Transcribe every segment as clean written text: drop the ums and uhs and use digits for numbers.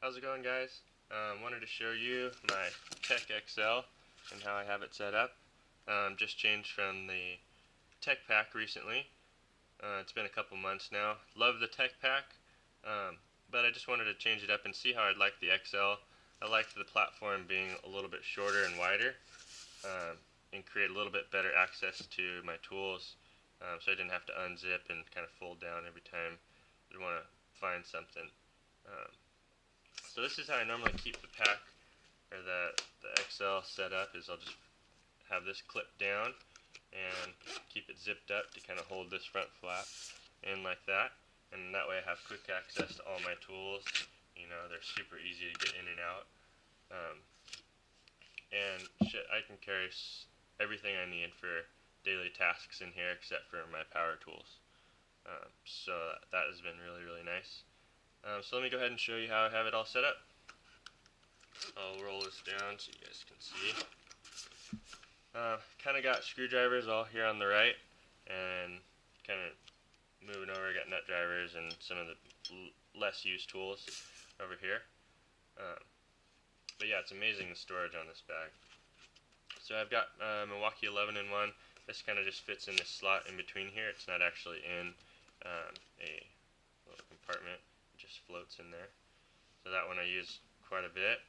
How's it going, guys? Wanted to show you my Tech XL and how I have it set up. Just changed from the Tech Pack recently. It's been a couple months now. Love the Tech Pack, but I just wanted to change it up and see how I'd like the XL. I liked the platform being a little bit shorter and wider, and create a little bit better access to my tools, so I didn't have to unzip and kind of fold down every time I want to find something. Um, So this is how I normally keep the pack, or the XL set up, is I'll just have this clipped down and keep it zipped up to kind of hold this front flap in like that, and that way I have quick access to all my tools. You know, they're super easy to get in and out, um, and I can carry everything I need for daily tasks in here except for my power tools. So that has been really nice. So let me go ahead and show you how I have it all set up. I'll roll this down so you guys can see. Kind of got screwdrivers all here on the right, and kind of moving over, I got nut drivers and some of the less used tools over here. But yeah, it's amazing the storage on this bag. So I've got Milwaukee 11-in-1. This kind of just fits in this slot in between here. It's not actually in a little compartment. It just floats in there. So that one I use quite a bit.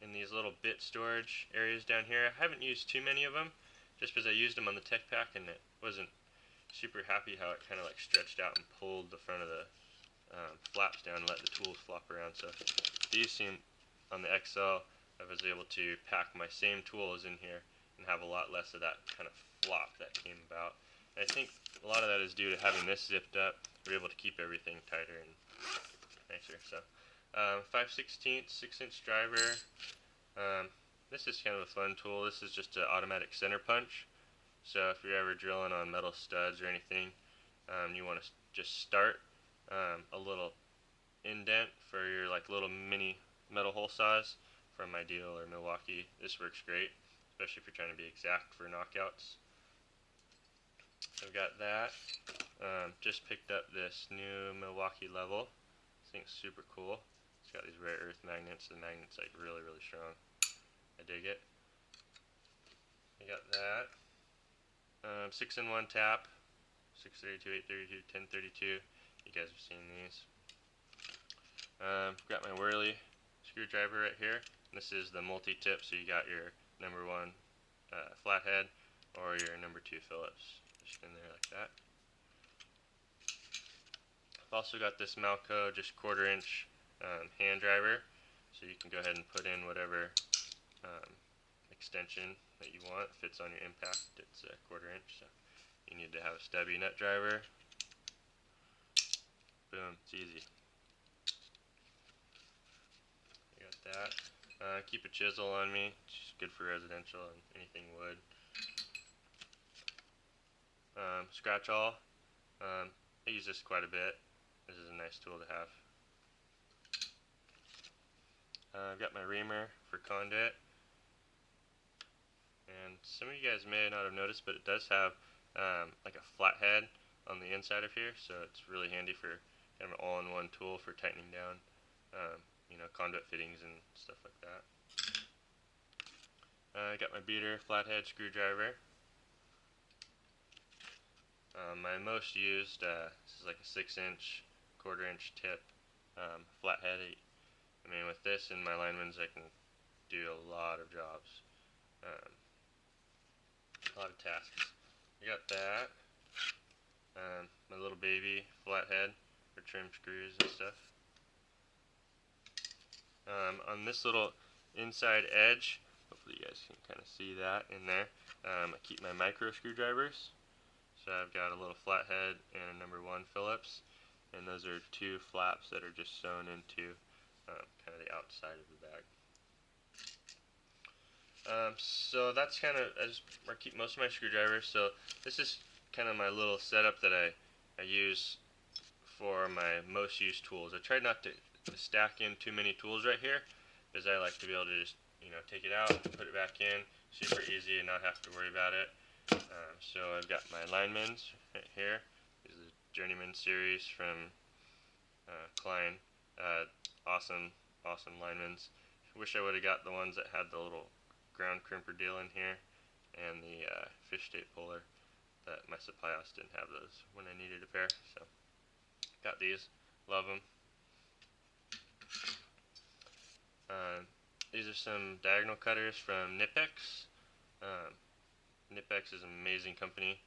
In these little bit storage areas down here, I haven't used too many of them, just because I used them on the Tech Pack and it wasn't super happy how it kind of like stretched out and pulled the front of the flaps down and let the tools flop around. So these seem, on the XL, I was able to pack my same tools in here and have a lot less of that kind of flop that came about. And I think a lot of that is due to having this zipped up. We're able to keep everything tighter and nicer. So 5/16 6-inch driver. This is kind of a fun tool. This is just an automatic center punch. So if you're ever drilling on metal studs or anything, you want to just start a little indent for your like little mini metal hole saws from Ideal or Milwaukee. This works great, especially if you're trying to be exact for knockouts. I've got that. Just picked up this new Milwaukee level. This thing's super cool. It's got these rare earth magnets. The magnet's like really strong. I dig it. I got that. 6-in-1 tap. 632, 832, 1032. You guys have seen these. Got my Whirly screwdriver right here. This is the multi-tip, so you got your number 1 flathead or your number 2 Phillips. Just in there like that. I've also got this Malco just 1/4-inch hand driver, so you can go ahead and put in whatever extension that you want. It fits on your impact. It's a 1/4-inch, so you need to have a stubby nut driver. Boom, it's easy. I got that. Keep a chisel on me. It's good for residential and anything wood. Scratch awl. I use this quite a bit. This is a nice tool to have. I've got my reamer for conduit. And some of you guys may not have noticed, but it does have like a flathead on the inside of here, so it's really handy for kind of an all-in-one tool for tightening down, you know, conduit fittings and stuff like that. I got my beater flathead screwdriver. My most used, this is like a 6-inch, 1/4-inch tip flathead. I mean, with this and my lineman's, I can do a lot of jobs. A lot of tasks. I got that. My little baby flathead for trim screws and stuff. On this little inside edge, hopefully you guys can kind of see that in there, I keep my micro screwdrivers. So I've got a little flathead and a number 1 Phillips, and those are 2 flaps that are just sewn into kind of the outside of the bag. So that's kind of, I keep most of my screwdrivers. So this is kind of my little setup that I use for my most used tools. I try not to stack in too many tools right here, because I like to be able to just, you know, take it out, put it back in, super easy and not have to worry about it. So I've got my linemen's right here. This is a Journeyman series from Klein. awesome, awesome linemans. Wish I would have got the ones that had the little ground crimper deal in here and the fish state puller, but my supply house didn't have those when I needed a pair, so got these. Love them. Uh, these are some diagonal cutters from Knipex. Um, Knipex is an amazing company.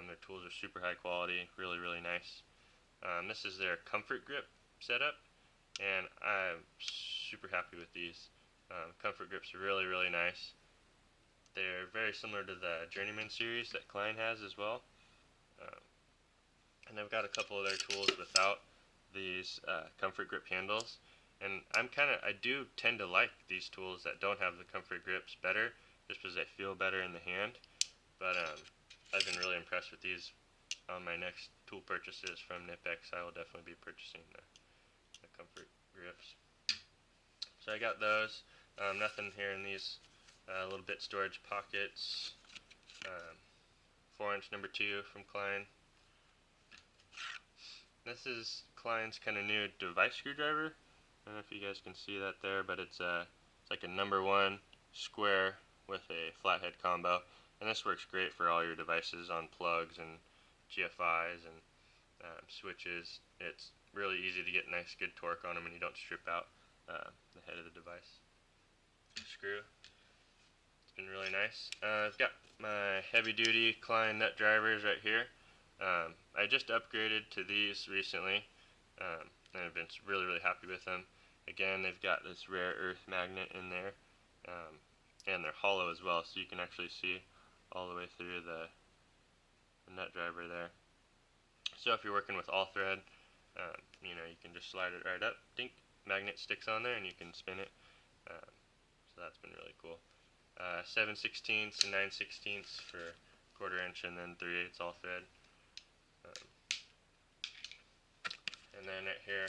Their tools are super high quality, really, really nice. This is their comfort grip setup, and I'm super happy with these. Comfort grips are really, really nice. They're very similar to the Journeyman series that Klein has as well. Um, and I've got a couple of their tools without these comfort grip handles. And I do tend to like these tools that don't have the comfort grips better, just because they feel better in the hand. But I've been really impressed with these. On my next tool purchases from Knipex, I will definitely be purchasing the comfort grips. So I got those. Nothing here in these little bit storage pockets. 4-inch number 2 from Klein. This is Klein's kind of new device screwdriver. I don't know if you guys can see that there, but it's like a number 1 square with a flathead combo, and this works great for all your devices on plugs and GFIs and switches. It's really easy to get nice good torque on them, and you don't strip out the head of the device screw. It's been really nice. I've got my heavy duty Klein nut drivers right here. I just upgraded to these recently, and I've been really, really happy with them. Again, they've got this rare earth magnet in there, and they're hollow as well, so you can actually see all the way through the nut driver there. So if you're working with all thread, you can just slide it right up, dink, magnet sticks on there, and you can spin it. So that's been really cool. 7/16 and 9/16 for 1/4 inch, and then 3/8 all thread. And then right here,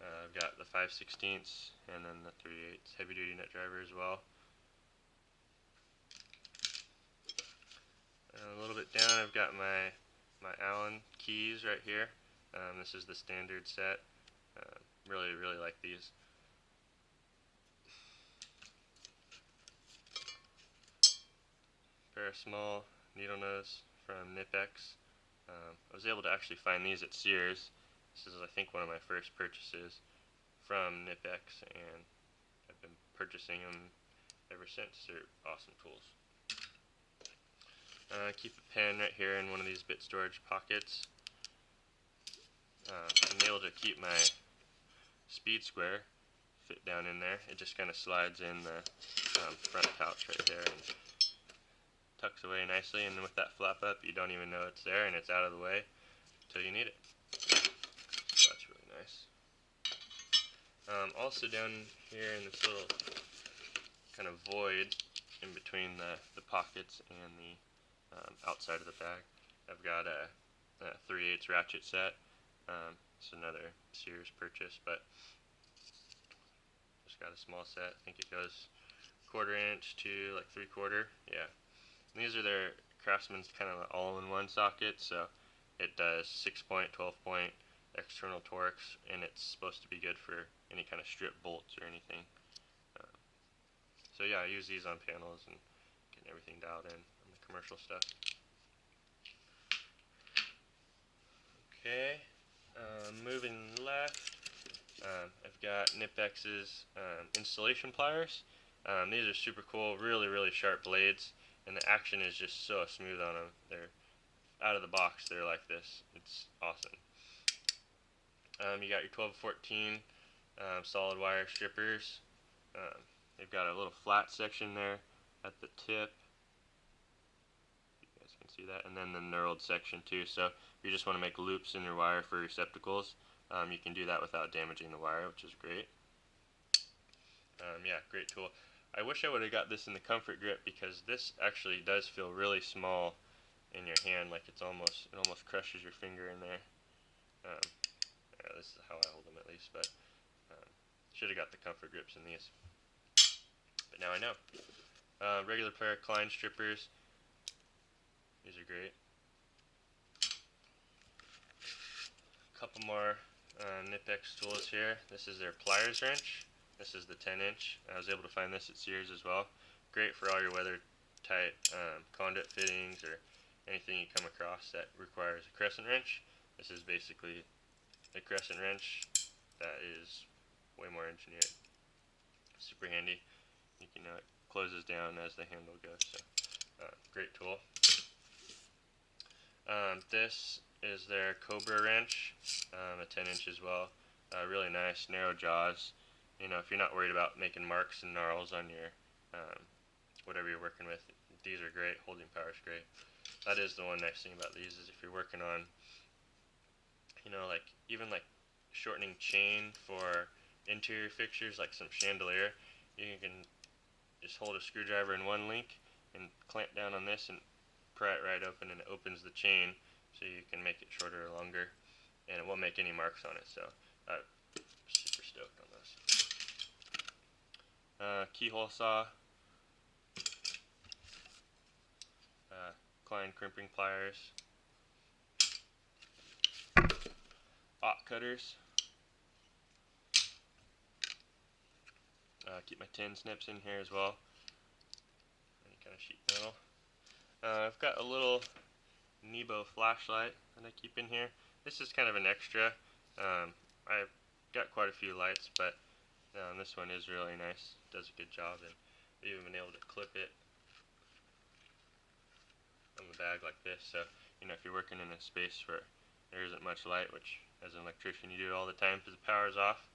I've got the 5/16 and then the 3/8 heavy duty nut driver as well. A little bit down, I've got my Allen keys right here. This is the standard set. Really, really like these. Pair of small needle nose from Knipex. I was able to actually find these at Sears. This is, I think, one of my first purchases from Knipex, and I've been purchasing them ever since. They're awesome tools. Keep a pen right here in one of these bit storage pockets. I'm able to keep my speed square fit down in there. It just kind of slides in the front pouch right there and tucks away nicely, and with that flap up, you don't even know it's there, and it's out of the way until you need it. So that's really nice. Also down here in this little kind of void in between the pockets and the outside of the bag, I've got a 3/8 ratchet set. It's another Sears purchase, but just got a small set. I think it goes 1/4 inch to like 3/4. Yeah. And these are their Craftsman's kind of all-in-one socket, so it does 6-point, 12-point external torques, and it's supposed to be good for any kind of strip bolts or anything. So yeah, I use these on panels and getting everything dialed in on the commercial stuff. Okay, moving left, I've got Knipex's installation pliers. These are super cool, really, really sharp blades, and the action is just so smooth on them. They're out of the box, they're like this. It's awesome. You got your 12-14 solid wire strippers. They've got a little flat section there at the tip. You guys can see that, and then the knurled section too. So if you just want to make loops in your wire for receptacles, you can do that without damaging the wire, which is great. Yeah, great tool. I wish I would have got this in the comfort grip, because this actually does feel really small in your hand, like it almost crushes your finger in there. Yeah, this is how I hold them at least, but should have got the comfort grips in these. But now I know. Regular pair of Klein strippers. These are great. A couple more Nipex tools here. This is their pliers wrench. This is the 10-inch. I was able to find this at Sears as well. Great for all your weather tight conduit fittings or anything you come across that requires a crescent wrench. This is basically a crescent wrench that is way more engineered. Super handy. You can it closes down as the handle goes. So great tool. This is their Cobra wrench, a 10-inch as well. Really nice, narrow jaws. You know, if you're not worried about making marks and gnarls on your whatever you're working with, these are great. Holding power is great. That is the one nice thing about these is if you're working on, you know, like even like shortening chain for interior fixtures, like some chandelier, you can just hold a screwdriver in one link and clamp down on this and pry it right open, and it opens the chain so you can make it shorter or longer, and it won't make any marks on it. So super stoked on this. Keyhole saw, Klein crimping pliers, op cutters. Keep my tin snips in here as well. Any kind of sheet metal. I've got a little Nebo flashlight that I keep in here. This is kind of an extra. I've got quite a few lights, but this one is really nice. Does a good job, and I've even been able to clip it on the bag like this. So, you know, if you're working in a space where there isn't much light, which as an electrician you do it all the time because the power's off,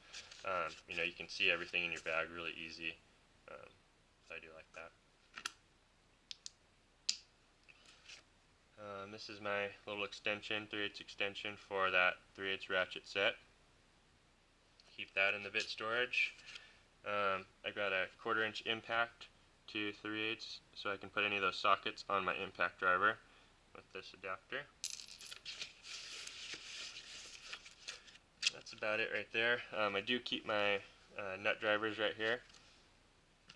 you know, you can see everything in your bag really easy. So I do like that. This is my little extension, 3/8 extension for that 3/8 ratchet set. Keep that in the bit storage. I got a 1/4 inch impact to 3/8 so I can put any of those sockets on my impact driver with this adapter. That's about it right there. I do keep my nut drivers right here,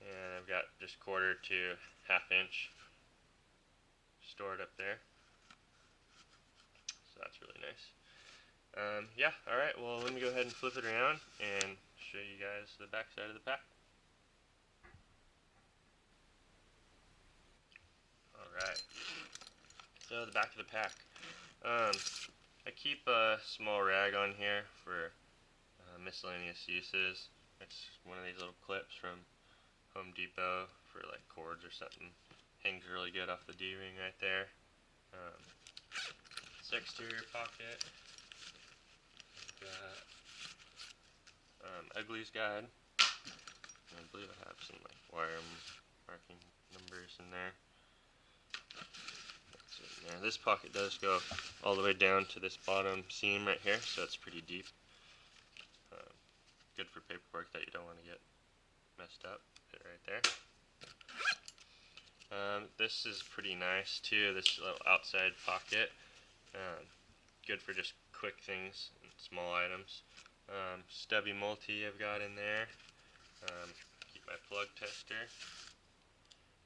and I've got just 1/4 to 1/2 inch stored up there. So that's really nice. Yeah, alright, well let me go ahead and flip it around and show you guys the back side of the pack. Alright, so the back of the pack. I keep a small rag on here for miscellaneous uses. It's one of these little clips from Home Depot for like cords or something. Hangs really good off the D-ring right there. This exterior pocket. Got Uglies Guide. I believe I have some like wire marking numbers in there. That's it in there. This pocket does go all the way down to this bottom seam right here, so it's pretty deep. Good for paperwork that you don't want to get messed up. Fit right there. This is pretty nice too. This little outside pocket. Good for just quick things and small items. Stubby multi I've got in there. Keep my plug tester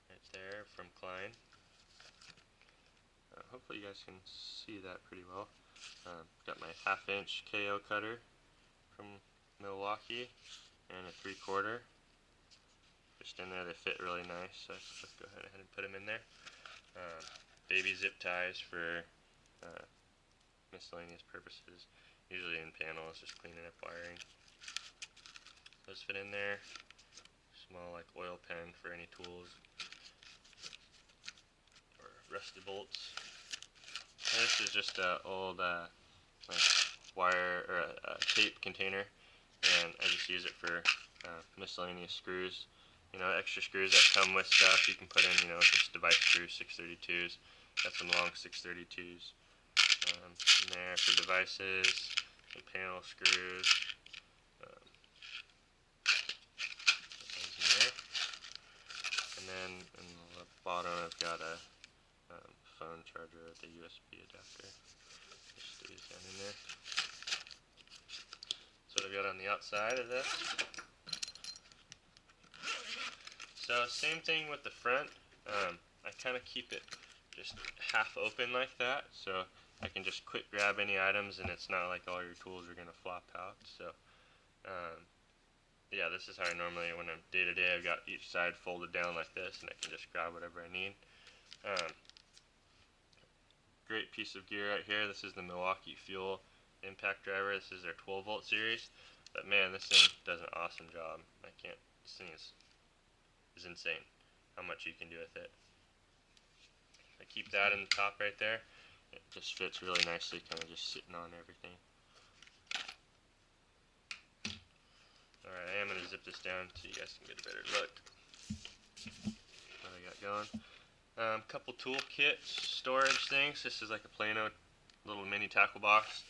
right there from Klein. Hopefully you guys can see that pretty well. Got my 1/2 inch KO cutter from Milwaukee and a 3/4. Just in there, they fit really nice, so let's go ahead and put them in there. Baby zip ties for miscellaneous purposes, usually in panels, just cleaning up wiring. Those fit in there. Small like oil pen for any tools or rusty bolts. And this is just an old like wire or a tape container, and I just use it for miscellaneous screws. You know, extra screws that come with stuff you can put in, you know, just device screws, 632s. Got some long 632s in there for devices, some panel screws. Those in there. And then in the bottom I've got a phone charger with a USB adapter. Just stays down in there. So what I've got on the outside of this. So same thing with the front. I kind of keep it just half open like that, so I can just quick grab any items, and it's not like all your tools are gonna flop out. So yeah, this is how I normally, when I'm day to day, I've got each side folded down like this, and I can just grab whatever I need. Great piece of gear right here. This is the Milwaukee Fuel impact driver. This is their 12 volt series, but man, this thing does an awesome job. This thing is insane how much you can do with it. I keep that in the top right there. It just fits really nicely, kind of just sitting on everything. Alright, I am going to zip this down so you guys can get a better look what I got going. Couple toolkit storage things. This is like a Plano little mini tackle box.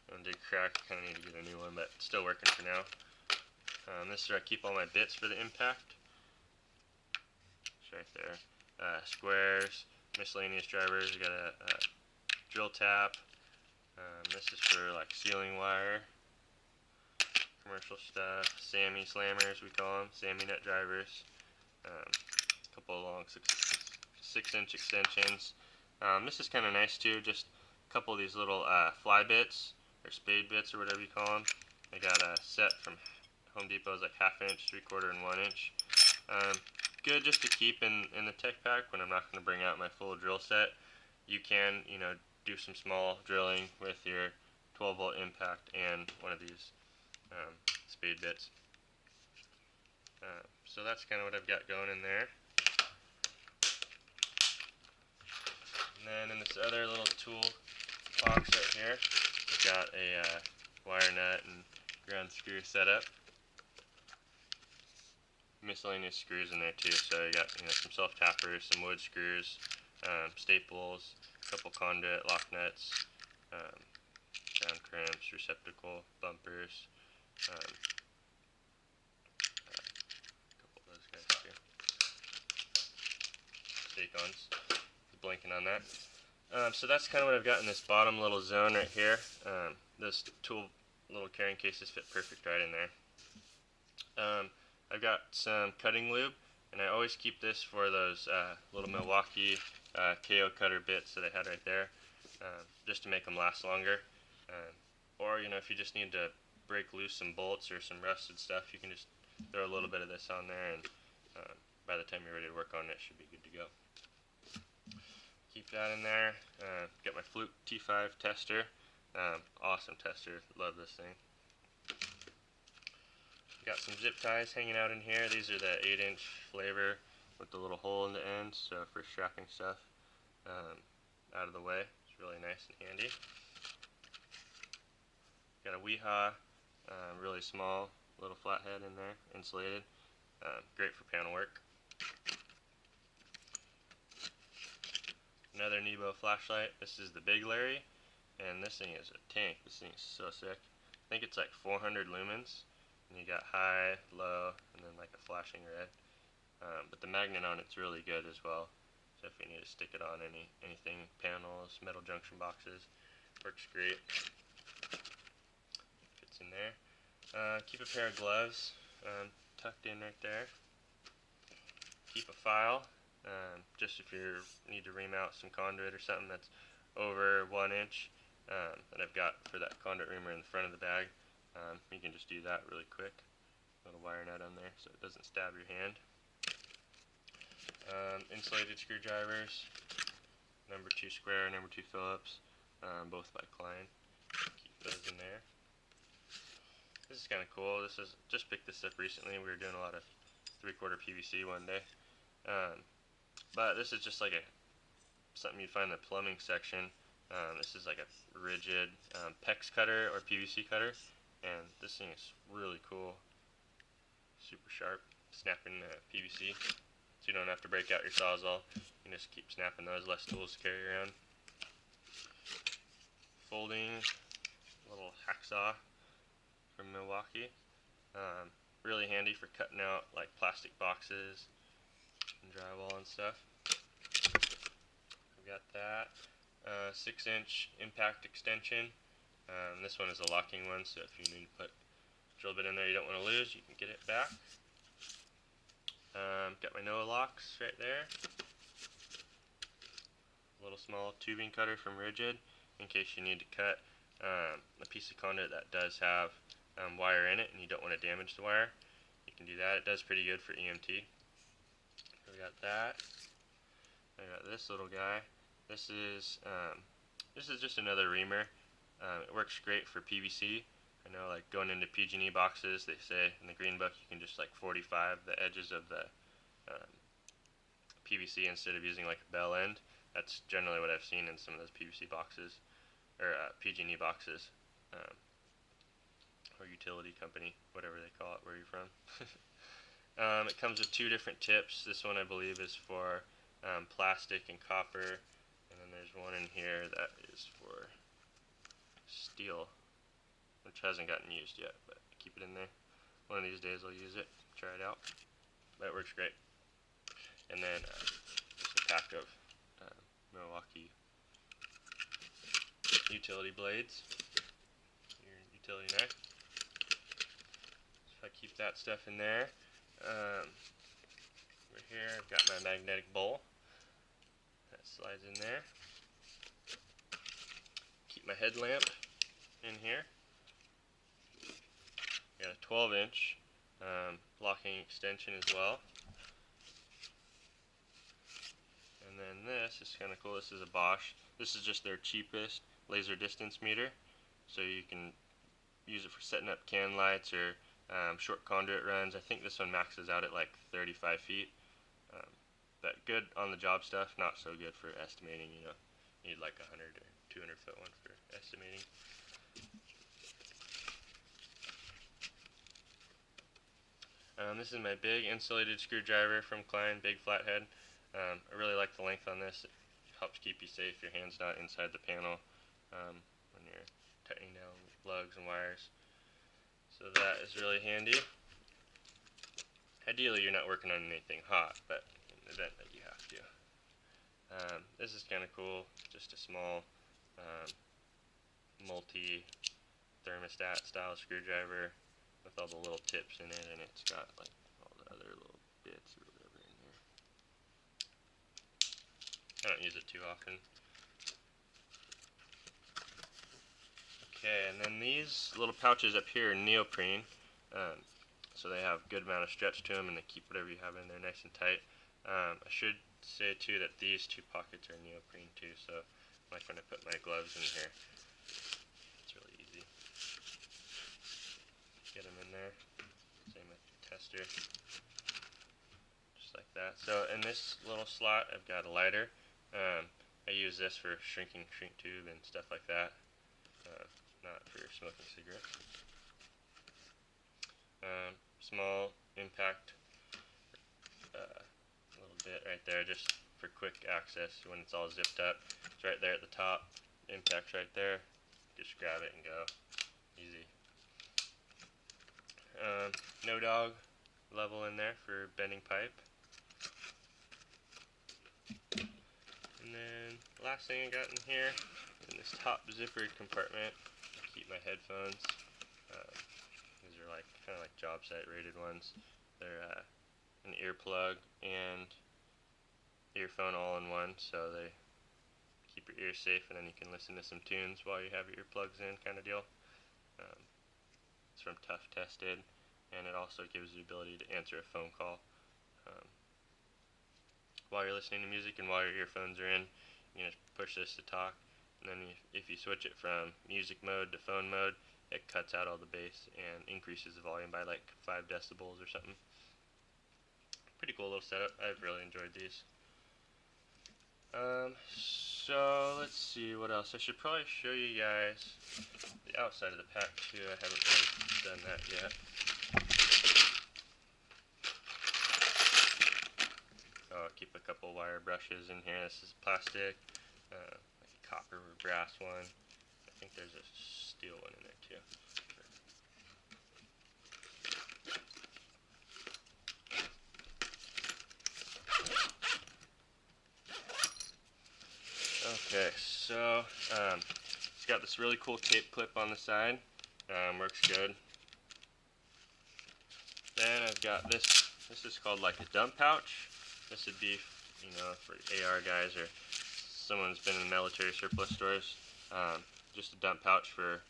It did crack, kind of need to get a new one, but it's still working for now. This is where I keep all my bits for the impact. It's right there. Squares, miscellaneous drivers. You got a drill tap. This is for like sealing wire, commercial stuff. Sammy slammers, we call them. Sammy nut drivers. A couple of long 6-inch extensions. This is kind of nice too. Just a couple of these little fly bits or spade bits or whatever you call them. I got a set from Home Depot's like 1/2 inch, 3/4, and 1 inch. Good just to keep in the tech pack when I'm not going to bring out my full drill set. You can, do some small drilling with your 12 volt impact and one of these spade bits. So that's kind of what I've got going in there. And then in this other little tool box right here, I've got a wire nut and ground screw setup. Miscellaneous screws in there too, so you got some self tappers, some wood screws, staples, a couple conduit lock nuts, ground crimps, receptacle, bumpers, a couple of those guys too. Stake-ons, blinking on that. So that's kind of what I've got in this bottom little zone right here. This tool little carrying cases fit perfect right in there. I've got some cutting lube, and I always keep this for those little Milwaukee KO cutter bits that I had right there, just to make them last longer. Or if you just need to break loose some bolts or some rusted stuff, you can just throw a little bit of this on there, and by the time you're ready to work on it, it should be good to go. Keep that in there. Got my Fluke T5 tester. Awesome tester. Love this thing. Got some zip ties hanging out in here. These are the 8-inch flavor with the little hole in the end, so for strapping stuff out of the way. It's really nice and handy. Got a Weehaw, really small little flathead in there, insulated. Great for panel work. Another Nebo flashlight. This is the Big Larry, and this thing is a tank. This thing is so sick. I think it's like 400 lumens, and you got high, low, and then like a flashing red. But the magnet on it's really good as well. So if you need to stick it on anything, panels, metal junction boxes, works great. Fits in there. Keep a pair of gloves tucked in right there. Keep a file. Just if you need to remount some conduit or something that's over 1 inch that I've got for that conduit reamer in the front of the bag, you can just do that really quick. Little wire nut on there so it doesn't stab your hand. Insulated screwdrivers, number 2 square, number 2 Phillips, both by Klein. Keep those in there. This is kind of cool. Just picked this up recently. We were doing a lot of 3/4 PVC one day. But this is just like something you'd find in the plumbing section. This is like a rigid PEX cutter or PVC cutter, and this thing is really cool. Super sharp, snapping PVC, so you don't have to break out your Sawzall. You can just keep snapping those, less tools to carry around. Folding little hacksaw from Milwaukee. Really handy for cutting out like plastic boxes and drywall and stuff. I've got that. 6-inch impact extension. This one is a locking one, so if you need to put a drill bit in there you don't want to lose, you can get it back. Got my Noah locks right there. A little small tubing cutter from Rigid. in case you need to cut a piece of conduit that does have wire in it and you don't want to damage the wire. You can do that. It does pretty good for EMT. So we got that. I got this little guy. This is just another reamer. It works great for PVC. I know, like going into PG&E boxes, they say in the green book you can just like 45 the edges of the PVC instead of using like a bell end. That's generally what I've seen in some of those PVC boxes or PG&E boxes, or utility company, whatever they call it, where you're from. It comes with two different tips. This one I believe is for plastic and copper, and then there's one in here that is for steel, which hasn't gotten used yet, but keep it in there. One of these days I'll use it, try it out. But it works great. And then just a pack of Milwaukee utility blades, your utility knife. So I keep that stuff in there. Over here I've got my magnetic bowl. That slides in there. Keep my headlamp in here. Got a 12-inch locking extension as well. And then this is kind of cool. This is a Bosch. This is just their cheapest laser distance meter. So you can use it for setting up can lights or short conduit runs. I think this one maxes out at like 35 feet. But good on the job stuff, not so good for estimating, you know. You need like a 100 or 200 foot one for estimating. This is my big insulated screwdriver from Klein, big flathead. I really like the length on this. It helps keep you safe, your hand's not inside the panel when you're tightening down lugs and wires. So that is really handy. Ideally you're not working on anything hot, but in the event that you have to. This is kind of cool, just a small multi-thermostat style screwdriver with all the little tips in it, and it's got like all the other little bits or whatever in here. I don't use it too often. Okay, and then these little pouches up here are neoprene, so they have a good amount of stretch to them and they keep whatever you have in there nice and tight. I should say too that these two pockets are neoprene too, so like when I put my gloves in here, it's really easy. Get them in there. Same with the tester. Just like that. So in this little slot I've got a lighter. I use this for shrinking shrink tube and stuff like that. Not for smoking cigarettes. Small impact, a little bit right there just for quick access when it's all zipped up. It's right there at the top. Impact's right there. Just grab it and go. Easy. No dog level in there for bending pipe. And then last thing I got in here, in this top zippered compartment, I keep my headphones. These are like kind of like job site rated ones. They're an earplug and earphone all in one, so they keep your ears safe, and then you can listen to some tunes while you have your earplugs in, kind of deal. It's from Tough Tested, and it also gives you the ability to answer a phone call while you're listening to music, and while your earphones are in, you can just push this to talk, and then if you switch it from music mode to phone mode, it cuts out all the bass and increases the volume by like 5 decibels or something. Pretty cool little setup. I've really enjoyed these. So let's see what else. I should probably show you guys the outside of the pack too. I haven't really done that yet. Oh, I'll keep a couple wire brushes in here. This is plastic, like a copper or brass one. I think there's a steel one in there too. Okay, so it's got this really cool tape clip on the side. Works good. Then I've got this. This is called like a dump pouch. This would be, you know, for AR guys or someone who's been in military surplus stores. just a dump pouch for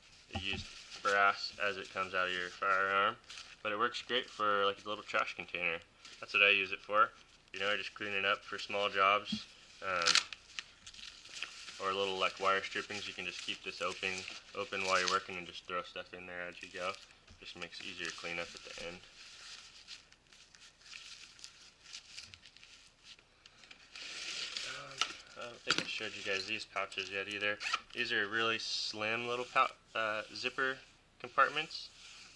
used brass as it comes out of your firearm. But it works great for like a little trash container. That's what I use it for. You know, just cleaning up for small jobs, or little like wire strippings. You can just keep this open while you're working and just throw stuff in there as you go. Just makes it easier to clean up at the end. I don't think I showed you guys these pouches yet either. These are really slim little zipper compartments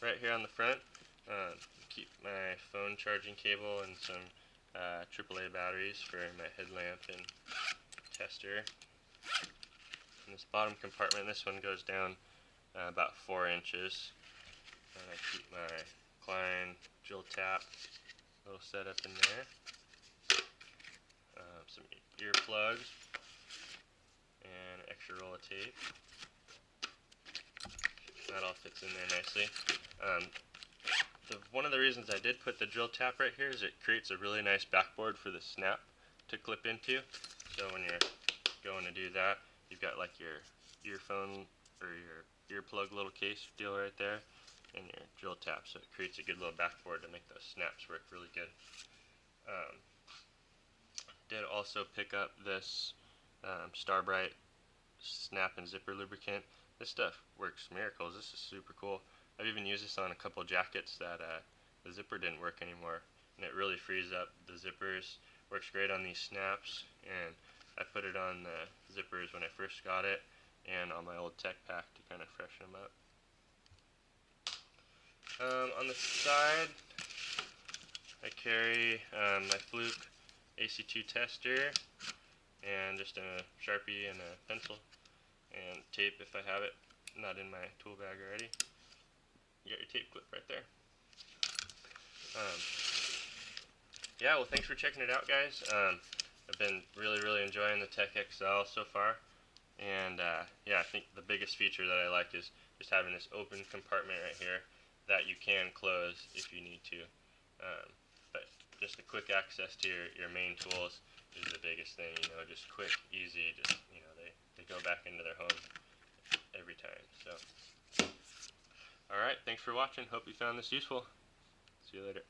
right here on the front. Keep my phone charging cable and some AAA batteries for my headlamp and tester. In this bottom compartment, this one goes down about 4 inches. And I keep my Klein drill tap little setup in there. Some earplugs and an extra roll of tape. That all fits in there nicely. One of the reasons I did put the drill tap right here is it creates a really nice backboard for the snap to clip into. So when you're going to do that, you've got like your earphone or your earplug little case deal right there and your drill tap, so it creates a good little backboard to make those snaps work really good. Did also pick up this Starbright snap and zipper lubricant. This stuff works miracles. This is super cool. I've even used this on a couple jackets that the zipper didn't work anymore, and it really frees up the zippers. Works great on these snaps, and I put it on the zippers when I first got it and on my old tech pack to kind of freshen them up. On the side, I carry my Fluke AC2 tester and just a Sharpie and a pencil and tape if I have it not in my tool bag already. You got your tape clip right there. Yeah, well, thanks for checking it out, guys. I've been really enjoying the Tech XL so far, and yeah, I think the biggest feature that I like is just having this open compartment right here that you can close if you need to. But just a quick access to your main tools is the biggest thing, you know, just quick, easy, just, you know, they go back into their home every time. So, alright, thanks for watching. Hope you found this useful. See you later.